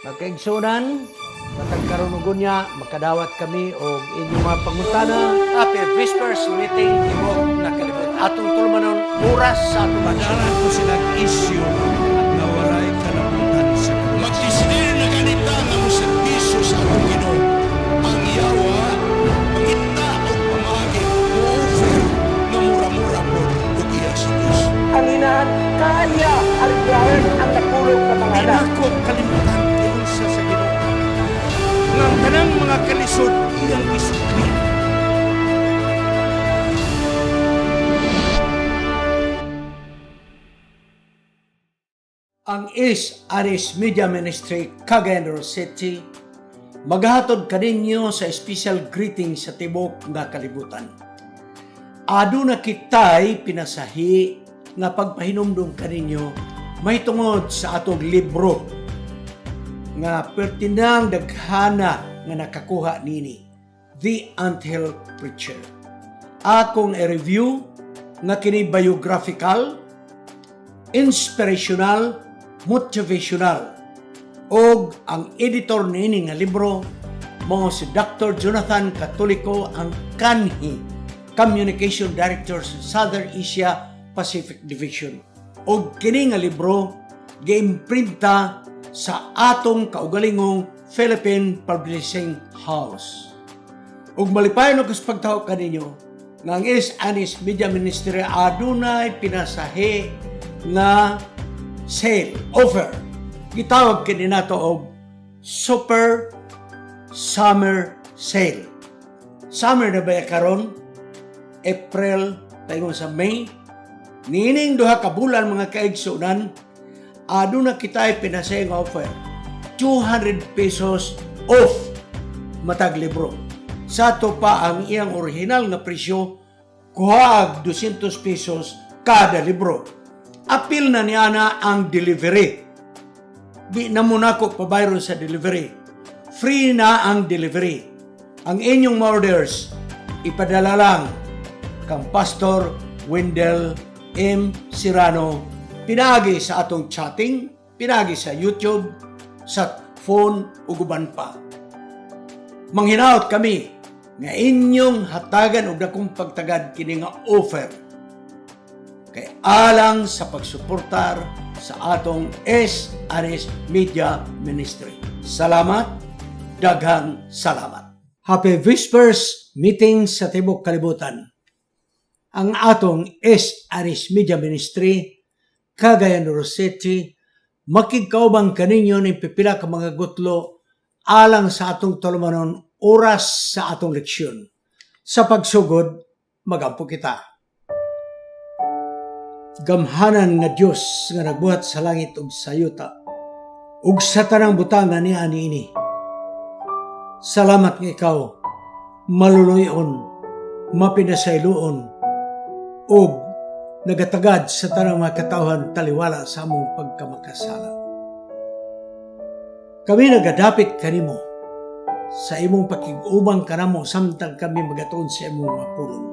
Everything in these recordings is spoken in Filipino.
Magkaigsunan, matag karunugon niya, makadawat kami o inyong mga pangutana. Happy Whispers Meeting Tibok na kalibot. Atong tulmanon oras sa atong Padaran ko silang isyu na walay kalabutan sa Diyos. Magdesidir na ganita nga mo serbisyo sa atong Ginoo. Ang yawa, pangita o pamagi, mo-offer na mura-mura po ug iya sa Diyos. ang inaan kaya arigahan ang napulog na mga anak. Pinako kalimutan yun sa Ginoo. Nga ang tanang mga kalisod iyang isukli. Ang Aris Media Ministry, Cagayan de Oro City, maghatod kaninyo sa special greeting sa tibok nga kalibutan. Aduna kitay pinasahi nga pagpahinumdum kaninyo may tungod sa atong libro nga pertinang daghana nga nakakuha nini, The Anthill Preacher. Akong i-review nga kini biographical, inspirational, motivational, og ang editor niini nga libro mo si Dr. Jonathan Catulico, ang kanhi Communication Director sa Southern Asia Pacific Division. Og kini nga libro giimprinta sa atong kaugalingong Philippine Publishing House. Ug malipayon og pagtaho kaninyo nga ang Aris Media Ministry adunay pinasahi nga sale, offer. Gitawag kini nato og Super Summer Sale. Summer na ba karon? April, tayo sa May. Nining duha ka bulan mga kaigsunan, aduna kitay pinasay nga offer. 200 pesos off matag libro. Sa to pa ang iyang original nga presyo, kuhag 200 pesos kada libro. Apil na niya na ang delivery. Di na muna ko pabayron sa delivery. Free na ang delivery. Ang inyong orders, ipadala lang kang Pastor Wendell M. Serrano. Pinagi sa atong chatting, pinagi sa YouTube, sa phone, uguban pa. Manghinaot kami nga inyong hatagan og dakong pagtagad kini nga offer kay alang sa pagsuportar sa atong Aris Media Ministry. Salamat, daghang salamat. Happy Whispers Meeting sa Tibok Kalibutan. Ang atong Aris Media Ministry, Cagayan de Oro City, makigkaubang kaninyo ng pipila ka mga gutlo alang sa atong tulumanon oras sa atong leksyon. Sa pagsugod, magampo kita. Gamhanan nga Dios nga nagbuhat sa langit ug sa yuta ug sa tanang butangan ni ani. Salamat nga ikaw maluluyon, mapinasayloon ug nagatagad sa tanang mga katawhan taliwala sa among pagkamakasala. Kami nagadapit kanimo sa imong pakig-ubang kanamo samtang kami magatuon sa imong mga pulong.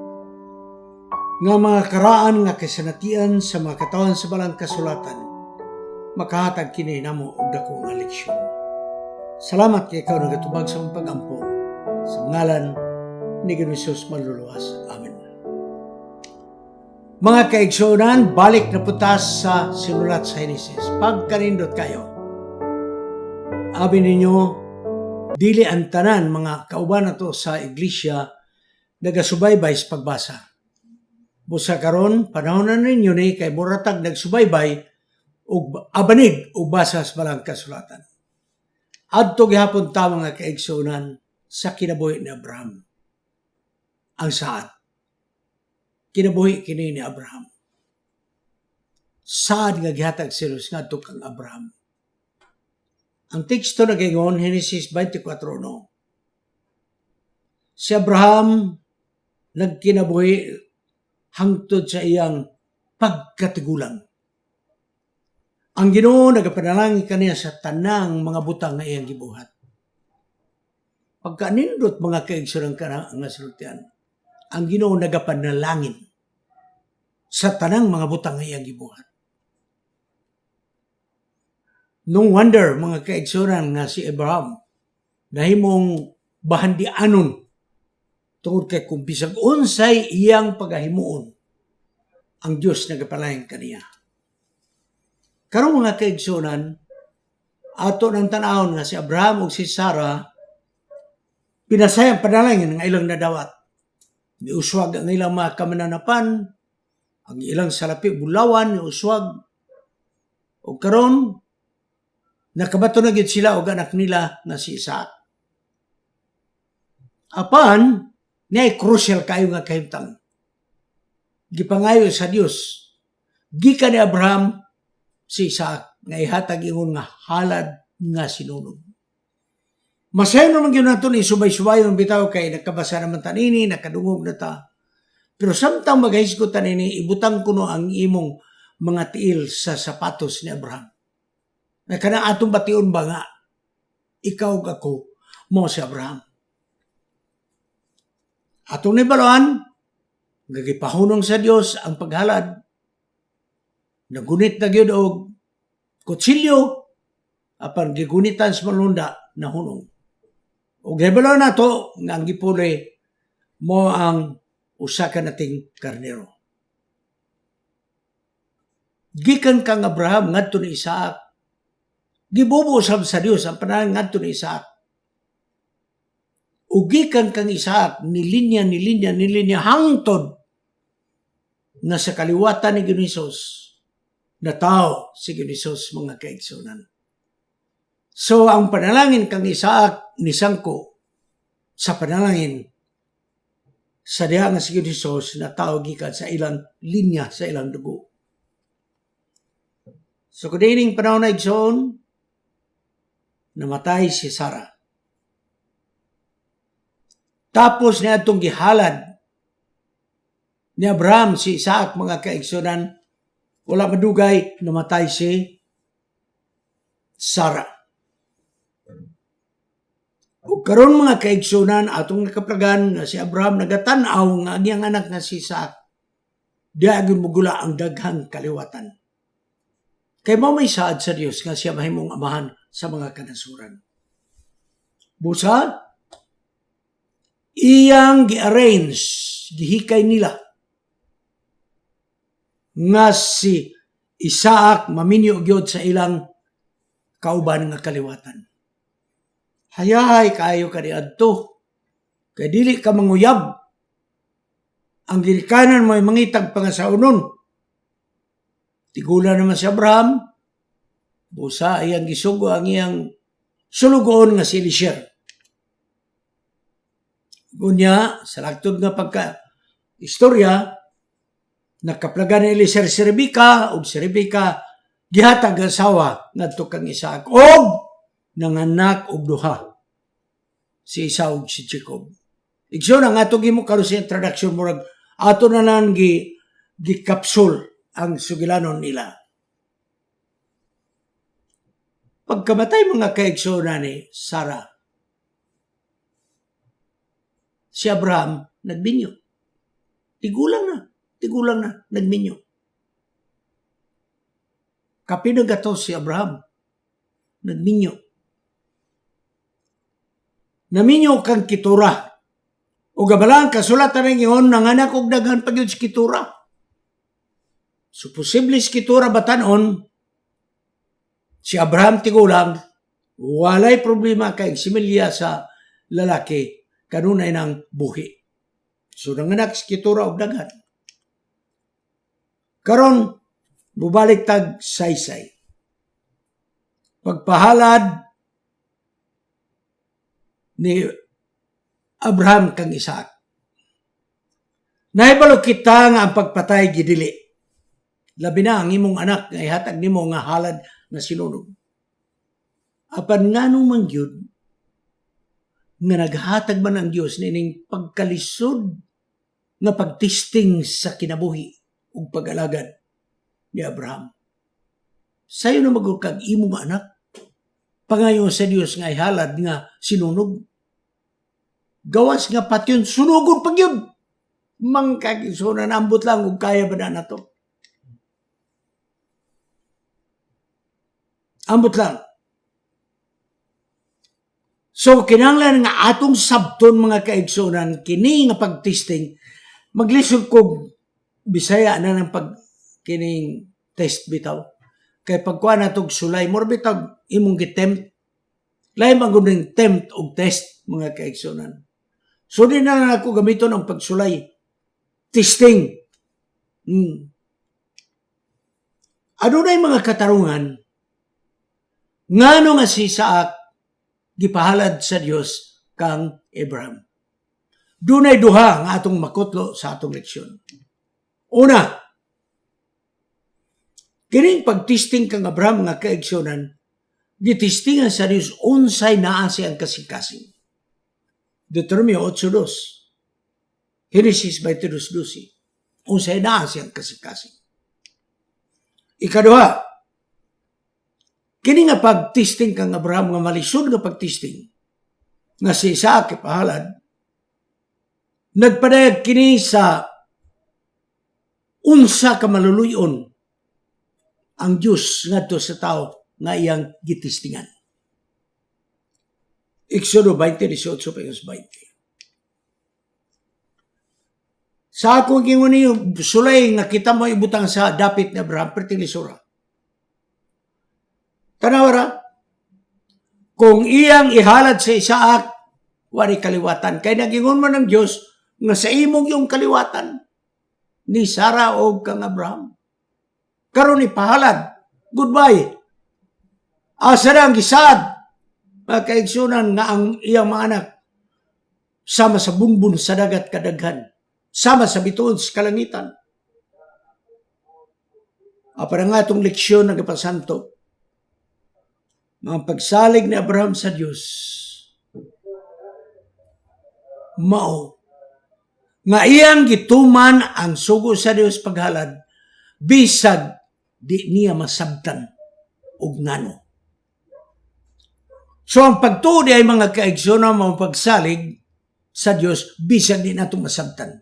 Nga mga karaan nga kasanatian sa mga katawan sa balang kasulatan, makahatag kini namo og dako nga leksyon. Salamat kay ikaw nagatubag sa among pag-ampo. Sa ngalan ni Jesus maluluwas. Amen. Mga kaigsunan, balik na putas sa sinulat sa Genesis. Pagkanindot kayo, abi ninyo, dili ang tanan mga kauban nato sa iglesia nagasubaybay sa pagbasa. Busa karon panahon na ninyo ni kay muratag nagsubaybay ug abanig ug basa sa balang kasulatan. Adto gihapon ta mga kaigsunan sa kinabuhi ni Abraham. Ang saad. Kinabuhi kini ni Abraham. Saad nga gihatag si Dios ngadto kang Abraham. Ang teksto na gingon Genesis 24:1. Si Abraham nagkinabuhi hangtod sa iyang pagkatigulang. Ang Ginoo nagapanalangin kaniya sa tanang mga butang nga iyang gibuhat. Pagkanindot mga kaigsunan ka nga sultian, ang Ginoo nagapanalangin sa tanang mga butang nga iyang gibuhat. No wonder mga kaigsunan nga si Abraham nahimong bahandianon tungod kay kung bisag unsay iyang pagahimuon ang Dios nagapalain kaniya. Karong mga kaigsunan, ato ng tanawon nga si Abraham ug si Sarah pinasayang panalangin ng ilang nadawat. Niuswag ang ilang mga kamananapan, ang ilang salapi bulawan niuswag. O karon nakabato na gid sila og anak nila nga si Isaac. Apan niay crucial kayo nga kahimtang. Gipangayo sa Dios gikan ni Abraham si Isaac nga ihatag ingon nga halad nga sinunog. Masayo naman yun nato ni subay-subayon bitaw kay nakabasa naman tanini, nakadungog na ta. Pero samtang maghisgot tanini, ibutang kuno ang imong mga tiil sa sapatos ni Abraham. Na kanang atong bation ba nga, ikaw ug ako mo si Abraham. Atong nibaluan, gagipahunong sa Dios ang paghalad. Nagunit na gyud og kutsilyo, apan gigunitan sa malunda na hunong. O gabalo na to, nga ang gipuli mo ang usa ka nating karnero. Gikan kang Abraham ngadto ni Isaac. Gibubuusab sa Dios ang panahon ngadto ni Isaac. O gikan kang Isaac nilinya hangtod na sa kaliwatan ni Ginisos na tao si Ginisos mga kaigsunan. So, ang panalangin kang Isaac ni sangko sa panalangin sa diha nga si Jesus na tao gikan sa ilang linya, sa ilang dugo. So, kudining panahon na igsoon, namatay si Sarah. Tapos niya itong gihalad ni Abraham si Isaac mga kaigsunan, wala madugay, namatay si Sarah. O karon mga kaigsunan atong nakaplagan nga si Abraham nagatanaw nga ang iyang anak nga si Isaac diagin mugula ang daghang kaliwatan. Kay mao may saad sa Dios nga siya mahimong amahan sa mga kanasuran. Busa iyang gi-arrange, gihikay nila nga si Isaac maminyo gyud sa ilang kauban nga kaliwatan. Hayahay kayo kaniadto. Kay dili ka manguyab. Ang ginikanan mo ay mangitag pangasaunon. Tigulan naman si Abraham. Busa iyang gisugo ang iyang sulugoon nga si Eliezer. Gunya, sa lagtod nga pagka-istorya, nakaplagan ni Eliezer si Rebecca, o si Rebecca, gihatag ang asawa ngadto kang Isaac. Og nanganak og duha si Esau ug si Jacob. Igsoon ang ato gimo karon sa introduction murag ato na lang gikapsul ang sugilanon nila. Pagkamatay mga kaigsoon ni Sarah, si Abraham nagbinyo. Tigulang na nagbinyo. Kapinagato si Abraham nagbinyo. Naminyo kang kitura. O gabalang kasulatan ng iyon, nanganak og daghan pagyud si kitura. So, posible si kitura batanon, si Abraham tigulang, walay problema kay similya sa lalaki, kanunay ng buhi. So, nanganak si kitura og daghan. Karon, bubalik tag saysay. Pagpahalad ni Abraham kang Isaac. Nahibalo kita nga ang pagpatay gidili. Labi na ang imong anak nga ihatag nimo nga halad nga sinunog. Apan nganong man gyud nga naghatag man ang Dios nining pagkalisod nga pagtisting sa kinabuhi ug pag-alagad ni Abraham. Sayo na magukag imong anak pangayo sa Dios nga ihalad nga sinunog. Gawas nga patyon, sunugon pag yun. Mangkagisunan, ambot lang kung kaya ba na to. Ambot lang. So, kinahanglan nga atong sabton mga kaigsunan, kini nga pagtesting, maglisod ko Bisaya na ng kining test bitaw. Kay pagkuha na itong sulay, more bitaw imong gitempt. Lain maguning tempt o test mga kaigsunan. So, di na lang ako gamiton ang pagsulay. Testing. Ano na yung mga katarungan, ngano nga si Isaac gipahalad sa Dios kang Abraham. Dunay duha nga atong makutlo sa atong leksyon. Una, kining pagtisting kang Abraham nga kaigsunan, gitistingan sa Dios unsay naa siyang kasing-kasing. Deuteronomio 8:2. Genesis 22:12. Unsay naa siyang kasing-kasing. Ikaduha, kini nga pagtisting kang Abraham nga malisod nga pagtisting nga si Isaac ipahalad, nagpadayag kini sa unsa ka maluluyon ang Diyos ngadto sa tao nga iyang gitistingan. Exodo 20:18-20. Sa ako gingon niyo sulay nga kita mo ibutang sa dapit ni Abraham perti lisura. Tanawara, kung iyang ihalad sa Isaac, wari kaliwatan. Kaya nagingon man ng Diyos nga sa imong yung kaliwatan ni Sarah o kang Abraham. Karon ipahalad. Goodbye. Asa na ang gisad. Mga kaigsunan nga ang iyang mga anak sama sa bunbun sa dagat kadaghan. Sama sa bituon sa kalangitan. Para nga itong leksyon ng Kapasanto, mga pagsalig ni Abraham sa Diyos, mao, nga iyang gituman ang sugo sa Diyos paghalad, bisag di niya masabtan og ngano. So ang pagtuo ay mga kaigsunan, mga pagsalig sa Diyos, bisag di nato masabtan.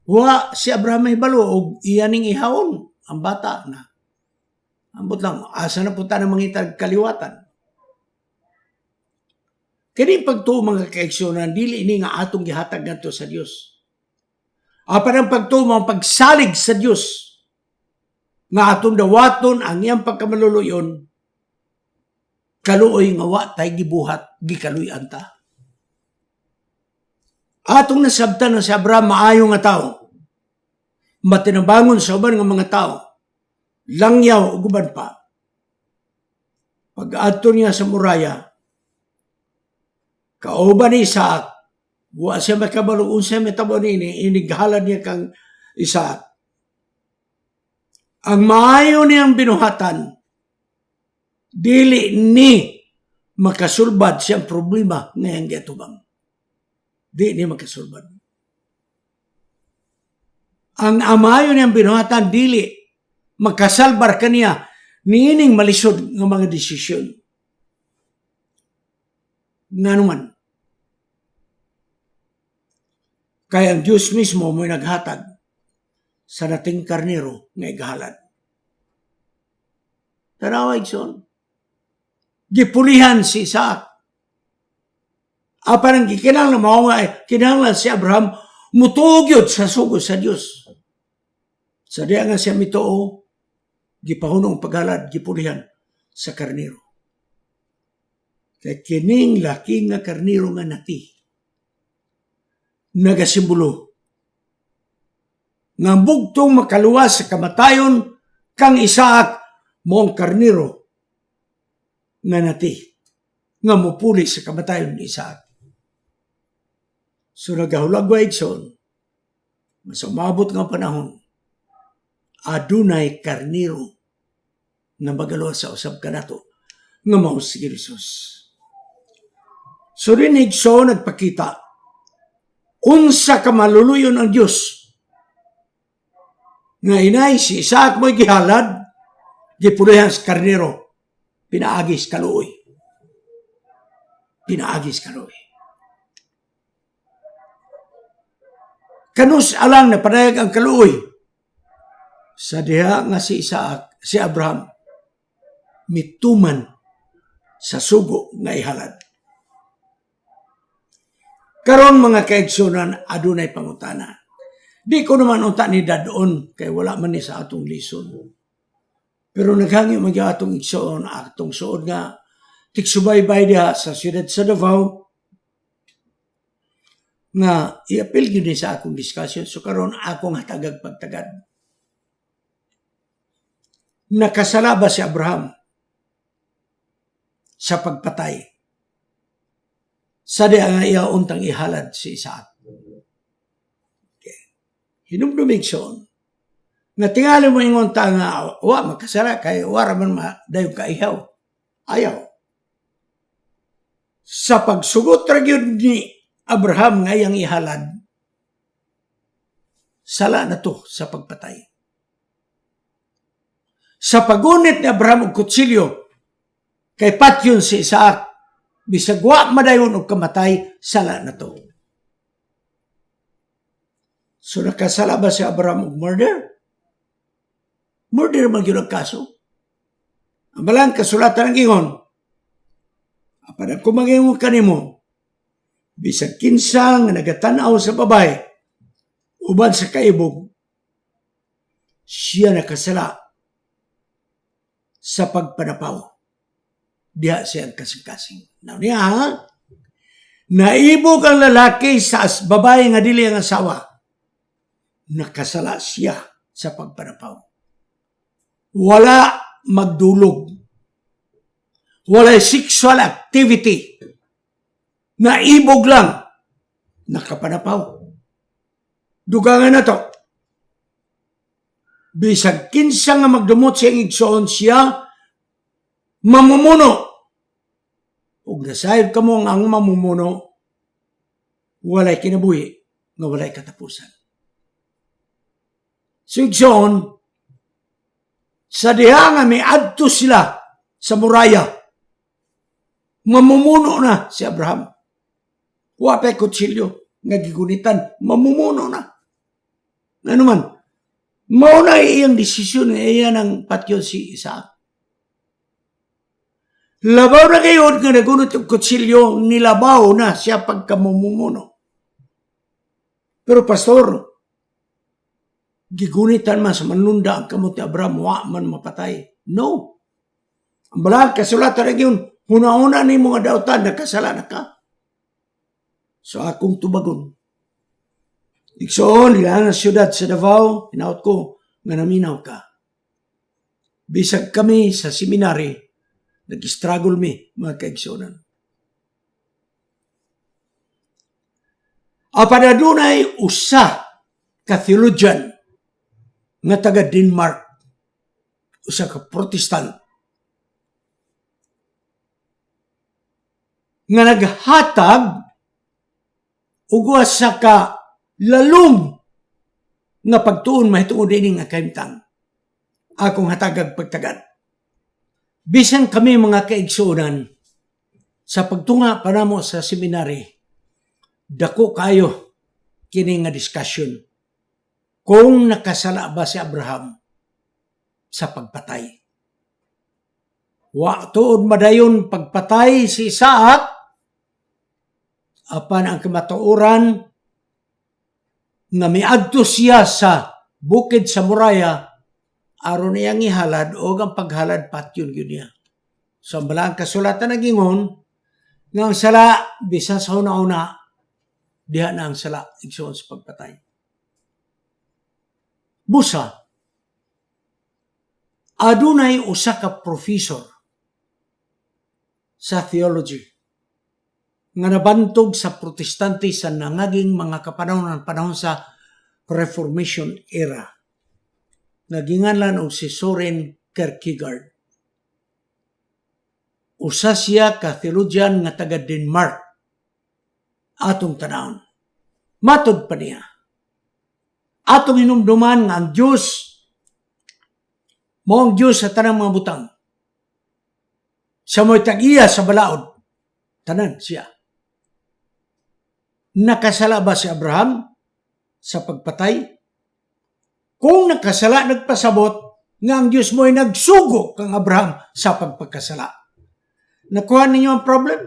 Wa si Abraham ay balo og iyaning ihawon ang bata na. Ambot lang, asa na punta ng mangitag kaliwatan. Kini pagtuo mga kaigsunan, dili ini nga atong gihatag ngadto sa Dios. Apan ang pagtuo mga pagsalig sa Dios nga atong dawaton ang iyang pagkamaluluyon, kaluoy nga wa tay gibuhat gikaluy-an ta. Atong nasabtan na si Abraham maayo nga tao, matinabangon sa uban nga mga tao, langyaw o guban pa. Pag-adto niya sa muraya, kauban ni Isaac, wa siya makabalo unsay metabo nini, inighalad niya kang Isaac. Ang maayo niyang binuhatan, dili ni makasulbad siyang problema ngayong giatubang. Di ni makasulbad. Ang amayo niyang binuhatan, dili makasalbar kaniya niining malisod ng mga desisyon. Nga naman, kaya ang Diyos mismo mo'y naghatag sa nating karnero nga igahalad. Tanawa, Igsoon. Gipulihan si Isaac. Parang kinahanglan mo nga, kinahanglan si Abraham mutugyod sa sugo sa Diyos. Sa diya nga siya mitoo, gipahunong paghalad, gipulihan sa karnero. Kaya kining laki nga karnero nga nati, nagasimbolo nga bugtong makaluwas sa kamatayon kang Isaac moong karnero nga nati, nga mupuli sa kamatayon ni Isaac. So nagahulagwa Igsoon, mas umabot nga panahon, adunay karnero nga magaluwa sa usab kanato nga mao si Jesus. So rin Igsoon nagpakita, unsa ka maluluyon ang Diyos nga inay si Isaac mo'y gihalad, gipulihan sa karnero, pinaagis kaluoy. Pinaagis kaluoy. Kanus alang na panayag ang kaluoy Sa diha nga si Abraham, mituman sa sugo nga ihalad. Karon mga kaigsunan, adunay pangutana. Di ko naman unta ni dadon, kay wala man ni sa atong lison. Pero naghangi man gyud atong igsoon, atong suod nga, tiksubaybay diha sa siyudad sa Davao, nga i-appeal yun sa akong discussion. So karon akong hatagag pagtagad. Nakasala ba si Abraham sa pagpatay? Sa di nga iya untang ihalad si Isaac. Okay. Hinumdumig siyon. Nga tingali mo yung unta nga, magkasala kay wara man dayon ka ihaw. Ayaw. Sa pagsugot ra gyud ni Abraham nga iyang ihalad, sala na to sa pagpatay. Sa pagunit ni Abraham og kutsilyo, kay patyon si Isaac, bisag wa madayon og kamatay, sala na to. So nakasala ba si Abraham og murder? Murder man yun ang kaso. Ang balang kasulatan ng ingon, apan ako mag-ingon kanimo, bisag kinsa nga nagatanaw sa babae, uban sa kaibog, siya nakasala sa pagpanapaw. Diha siyang kasing-kasing. Now niya, naibog ang lalaki sa babae nga dili ang asawa, nakasala siya sa pagpanapaw. Wala magdulog. Wala sexual activity. Naibog lang. Nakapanapaw. Dugangan na to. Bisag kinsa nga magdumot siyang igsoon siya, mamumuno. Ug nasayod ka mo ang mamumuno, walay kinabuhi, nga walay katapusan. So igsoon, sa diha nga may adto sila sa muraya, mamumuno na si Abraham. Wapay kutsilyo, nga gigunitan, mamumuno na. Ano man, mauna iyang desisyon, iya ng patyon si Isaac. Labaw na kayo nga nagunot yung kutsilyo, nilabaw na siya pagkamumumuno. Pero pastor, gigunitan man sa manlunda ang kamot ni Abraham, wa man mapatay. No. Ang balang kasulatan na yun, huna-huna ni mga dautan, nakasala na ka. So akong tubagon. Iksoon, ilang siyudad sa Davao, hinaut ko, nga naminaw ka. Bisag kami sa seminary, nag-struggle mi, mga kaigsonan. Apan adunay usa ka theologian nga taga Denmark, usa ka Protestant, nga naghatag ug usa ka lalong nga pagtuon mahitungod ini nga kahimtang. Akong hatagag pagtagad. Bisan kami mga kaigsunan, sa pagtunga pa namo sa seminary, dako kayo kini nga discussion kung nakasala ba si Abraham sa pagpatay. Wa tuod madayon pagpatay si Isaac, apan ang kamatuoran nga miadto siya sa bukid sa Moriah, aron iyang ihalad o ang paghalad patyon yun niya. So, ang balang kasulatan na gingon, nga ang sala, bisa sa una-una, diha na ang sala, igsoon sa pagpatay. Busa, adunay usa ka professor sa theology nga nabantog sa protestante sa nangaging mga kapanahon sa Reformation era. Naginganlan og si Soren Kierkegaard. Usa siya ka theologian nga taga Denmark. Atong tanawon. Matod pa niya. Atong hinumduman nga ang Diyos, mao ang Diyos sa tanang mga butang. Sa mo'y tag-iya sa balaod, tanan siya. Nakasala ba si Abraham sa pagpatay? kung nakasala nagpasabot nga ang Diyos mo ay nagsugo kang Abraham sa pagpagkasala. Nakuha ninyo ang problem?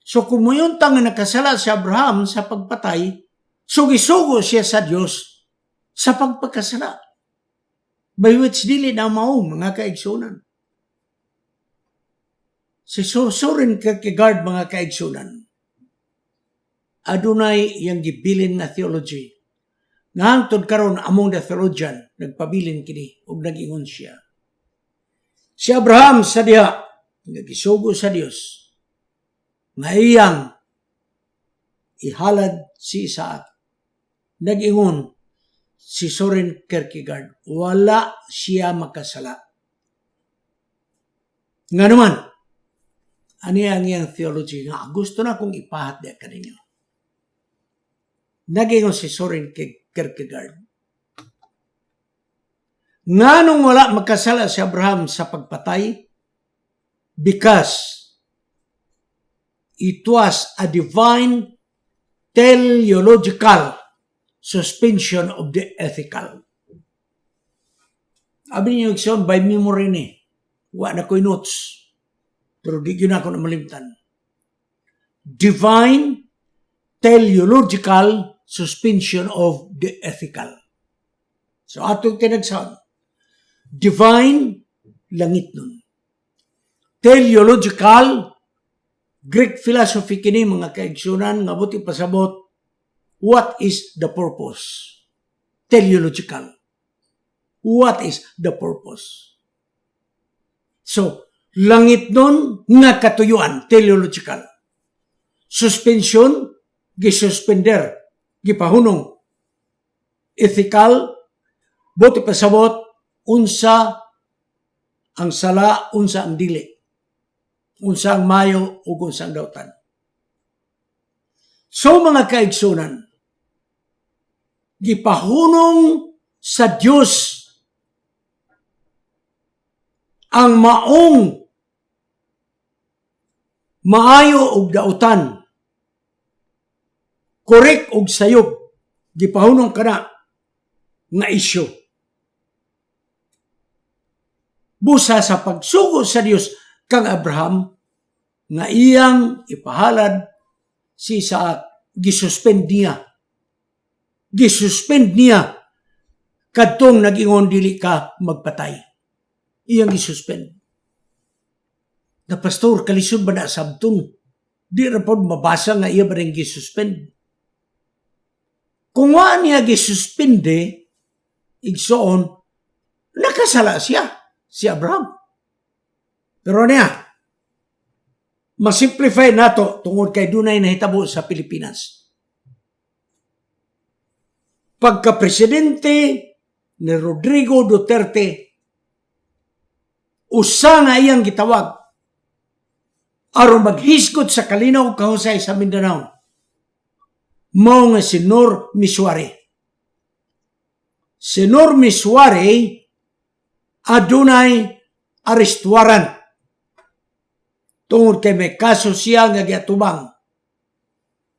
So kung muyuntang nga nakasala si Abraham sa pagpatay, sugi-sugo siya sa Diyos sa pagpagkasala. By which dili na mao mga kaigsunan. Si Soren Kierkegaard mga kaigsunan, adunay yang gibilin na theology. Nga hangtod karon among the theologian, nagpabilin kini ug nag-ingon siya. Si Abraham sa diha, nagisugo sa Dios, nga iyang ihalad si Isaac. Nag-ingon si Soren Kierkegaard, wala siya makasala. Nga naman, ani ang iyang theology nga gusto na kong ipahat diya kaninyo. Nag-ingon si Soren Kierkegaard, nga nung wala makasala si Abraham sa pagpatay, because it was a divine teleological suspension of the ethical. Abi niyo ikson by memory ni. Wa na ko'y notes. Pero di yun ako na malimtan. Divine teleological suspension of the ethical. So atong tinagsaon. Divine, langit nun. Teleological, Greek philosophy kini mga kaigsunan, nga buti pasabot, what is the purpose? Teleological. What is the purpose? So, langit nun nga katuyuan, teleological. Suspension, gisuspender, gipahunong. Ethical, buti pasabot, unsa ang sala, unsa ang dili. Unsa ang mayo, ug unsa ang dautan. So mga kaigsunan, gipahunong sa Dios ang maong maayo ug dautan, korek ug sayop, gipahunong kana nga isyu. Busa sa pagsugo sa Dios kang Abraham nga iyang ipahalad si Isaac, gisuspend niya. Gisuspend niya kadtong nag-ingon dili ka magpatay. Iyang gisuspend. Na pastor, kalisod ba na sabton? Di ra pod mabasa nga iya ba rin gisuspend. Kung wa niya gisuspende, igsoon, nakasala siya, si Abraham. Pero niya, masimplify nato tungod kay dunay nahitabo sa Pilipinas. Pagka-presidente ni Rodrigo Duterte, usa nga iyang gitawag aron maghisgot sa kalinaw kahusay sa Mindanao, mao nga si Nor Misuare. Si Nor Misuare adunay arrest warrant tungod kay may kaso siya nga giatubang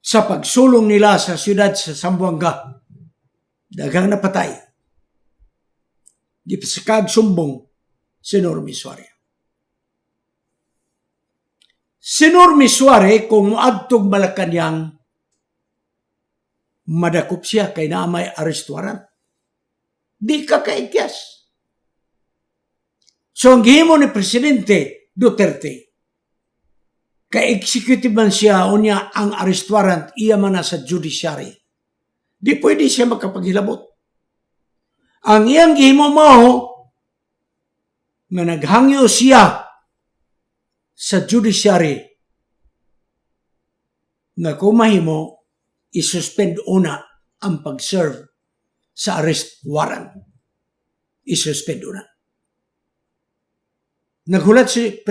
sa pagsulong nila sa siyudad sa Zamboanga. Daghang napatay. Gipasikag sumbong si Nor Misuare. Si Nor Misuare kung muadtog Malacañang, madakop siya kay naamay arrest warrant. Di ka kaikyas. So ang gihimo ni Presidente Duterte, ka-executive man siya, unya ang arrest warrant, iya man na sa judiciary. Di pwede siya makapaghilabot. Ang iyang gihimo mo, nga naghangyo siya sa judiciary, nga kumahimo, isuspend una ang pag-serve sa arrest warrant. Isuspend una. Naghulat si